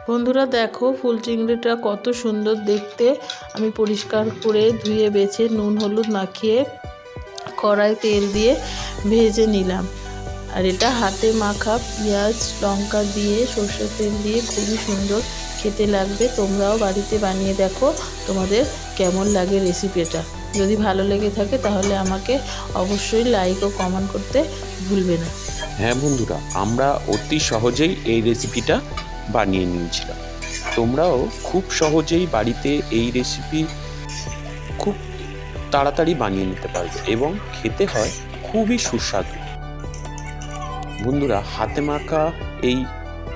বন্ধুরা দেখো ফুল চিংড়িটা কত সুন্দর দেখতে। আমি পরিষ্কার করে ধুয়ে বেছে নুন হলুদ মাখিয়ে কড়াই তেল দিয়ে ভেজে নিলাম। আর এটা হাতে মাখা পেঁয়াজ লঙ্কা দিয়ে সর্ষের তেল দিয়ে খুবই সুন্দর খেতে লাগবে। তোমরাও বাড়িতে বানিয়ে দেখো তোমাদের কেমন লাগে রেসিপিটা। যদি ভালো লেগে থাকে তাহলে আমাকে অবশ্যই লাইক ও কমেন্ট করতে ভুলবে না। হ্যাঁ বন্ধুরা, আমরা অতি সহজেই এই রেসিপিটা বানিয়ে নিয়েছিলাম। তোমরাও খুব সহজেই বাড়িতে এই রেসিপি খুব তাড়াতাড়ি বানিয়ে নিতে পারবে এবং খেতে হয় খুবই সুস্বাদু। বন্ধুরা, হাতে মাখা এই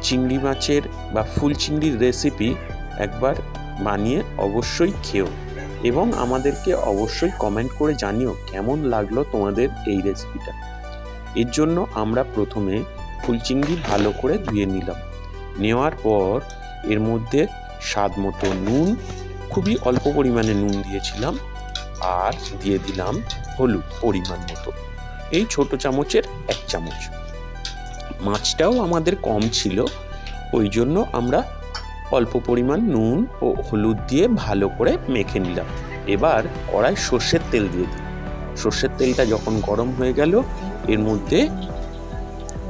চিংড়ি মাছের বা ফুল চিংড়ির রেসিপি একবার বানিয়ে অবশ্যই খেও এবং আমাদেরকে অবশ্যই কমেন্ট করে জানিও কেমন লাগলো তোমাদের এই রেসিপিটা। এর জন্য আমরা প্রথমে ফুল চিংড়ি ভালো করে ধুয়ে নিলাম। নেওয়ার পর এর মধ্যে স্বাদ মতো নুন, খুবই অল্প পরিমাণে নুন দিয়েছিলাম, আর দিয়ে দিলাম হলুদ পরিমাণ মতো, এই ছোট চামচের 1 চামচ। মাছটাও আমাদের কম ছিল, ওই জন্য আমরা অল্প পরিমাণ নুন ও হলুদ দিয়ে ভালো করে মেখে নিলাম। এবার কড়াই সর্ষের তেল দিয়ে দিই। সর্ষের তেলটা যখন গরম হয়ে গেল, এর মধ্যে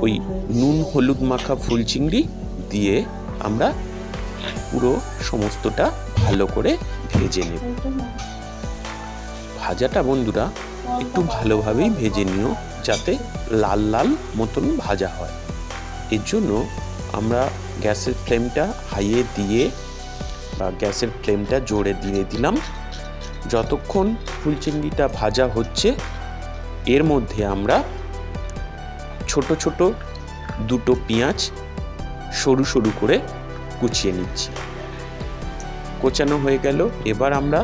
ওই নুন হলুদ মাখা ফুল চিংড়ি দিয়ে আমরা পুরো সমস্তটা ভালো করে ভেজে নেব। ভাজাটা বন্ধুরা একটু ভালোভাবেই ভেজে নিও, যাতে লাল লাল মতন ভাজা হয়। এর জন্য আমরা গ্যাসের ফ্লেমটা হাইয়ে দিয়ে বা গ্যাসের ফ্লেমটা জোরে দিয়ে দিলাম। যতক্ষণ ফুল চিংড়িটা ভাজা হচ্ছে, এর মধ্যে আমরা ছোট ছোট দুটো পেঁয়াজ সরু সরু করে কুচিয়ে নিচ্ছি। কোচানো হয়ে গেল, এবার আমরা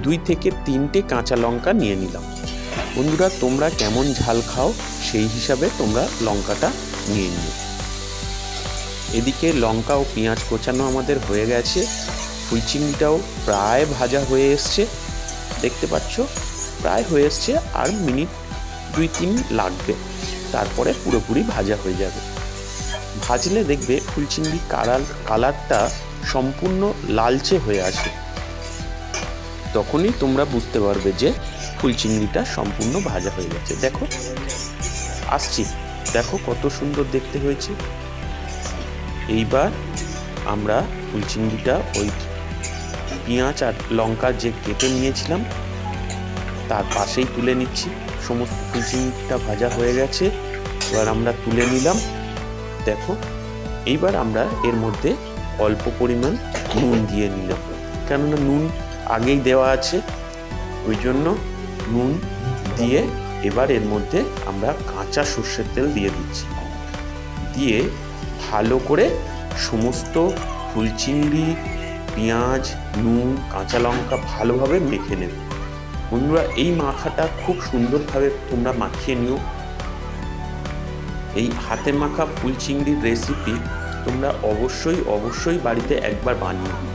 2 থেকে 3টে কাঁচা লঙ্কা নিয়ে নিলাম। বন্ধুরা, তোমরা কেমন ঝাল খাও সেই হিসাবে তোমরা লঙ্কাটা নিয়ে নিও। এদিকে লঙ্কা ও পেঁয়াজ কোচানো আমাদের হয়ে গেছে। ফুল চিংড়িটাও প্রায় ভাজা হয়ে এসছে, দেখতে পাচ্ছ প্রায় হয়ে এসছে, আর মিনিট 2-3 লাগবে, তারপরে পুরোপুরি ভাজা হয়ে যাবে। ভাজলে দেখবে ফুল চিংড়ি কালারটা সম্পূর্ণ লালচে হয়ে আসে, তখনই তোমরা বুঝতে পারবে যে ফুল চিংড়িটা সম্পূর্ণ ভাজা হয়ে গেছে। দেখো আসছি, দেখো কত সুন্দর দেখতে হয়েছে। এইবার আমরা ফুল চিংড়িটা ওই পেঁয়াজ আর লঙ্কা যে কেটে নিয়েছিলাম তার পাশেই তুলে নিচ্ছি। সমস্ত ফুল চিংড়িটা ভাজা হয়ে গেছে, এবার আমরা তুলে নিলাম। দেখো এইবার আমরা এর মধ্যে অল্প পরিমাণ নুন দিয়ে নিলাম, কেননা নুন আগেই দেওয়া আছে, ওই জন্য নুন দিয়ে এবার এর মধ্যে আমরা কাঁচা সর্ষের তেল দিয়ে দিচ্ছি। দিয়ে ভালো করে সমস্ত ফুল চিংড়ি, পেঁয়াজ, নুন, কাঁচা লঙ্কা ভালোভাবে মেখে নেবে। বন্ধুরা, এই মাখাটা খুব সুন্দরভাবে তোমরা মাখিয়ে নিও। এই হাতে মাখা ফুল চিংড়ির রেসিপি তোমরা অবশ্যই বাড়িতে একবার বানিয়ে নিও।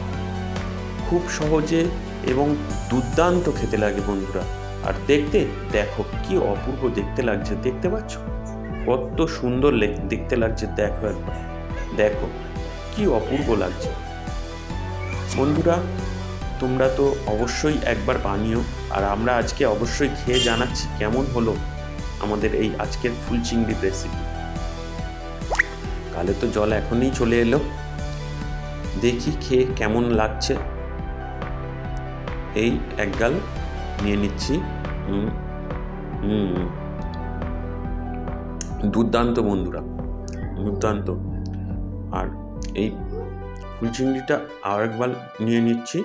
খুব সহজে এবং দুর্দান্ত খেতে লাগে বন্ধুরা। আর দেখো কি অপূর্ব দেখতে লাগছে, দেখতে পাচ্ছ কত সুন্দর দেখতে লাগছে। দেখো একবার, দেখো কি অপূর্ব লাগছে। বন্ধুরা, তোমরা তো অবশ্যই একবার বানিও, আর আমরা আজকে অবশ্যই খেয়ে জানাচ্ছি কেমন হলো আমাদের এই আজকের ফুল চিংড়ির রেসিপি। গালে তো জল এখনই চলে এলো, দেখি খেয়ে কেমন লাগছে। এই এক গাল নিয়ে নিচ্ছি। দুর্দান্ত বন্ধুরা, দুর্দান্ত। আর এই ফুল চিংড়িটা আর একবার নিয়ে নিচ্ছি,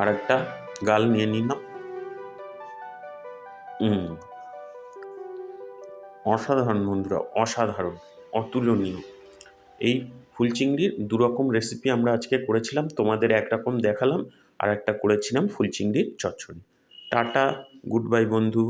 আর একটা গাল নিয়ে নিলাম। অসাধারণ বন্ধুরা, অসাধারণ, অতুলনীয়। এই ফুল চিংড়ির 2 রকম রেসিপি আমরা আজকে করেছিলাম, তোমাদের একরকম দেখালাম, আর একটা করেছিলাম ফুল চিংড়ির চচ্চড়ি। টাটা, গুড বাই বন্ধু।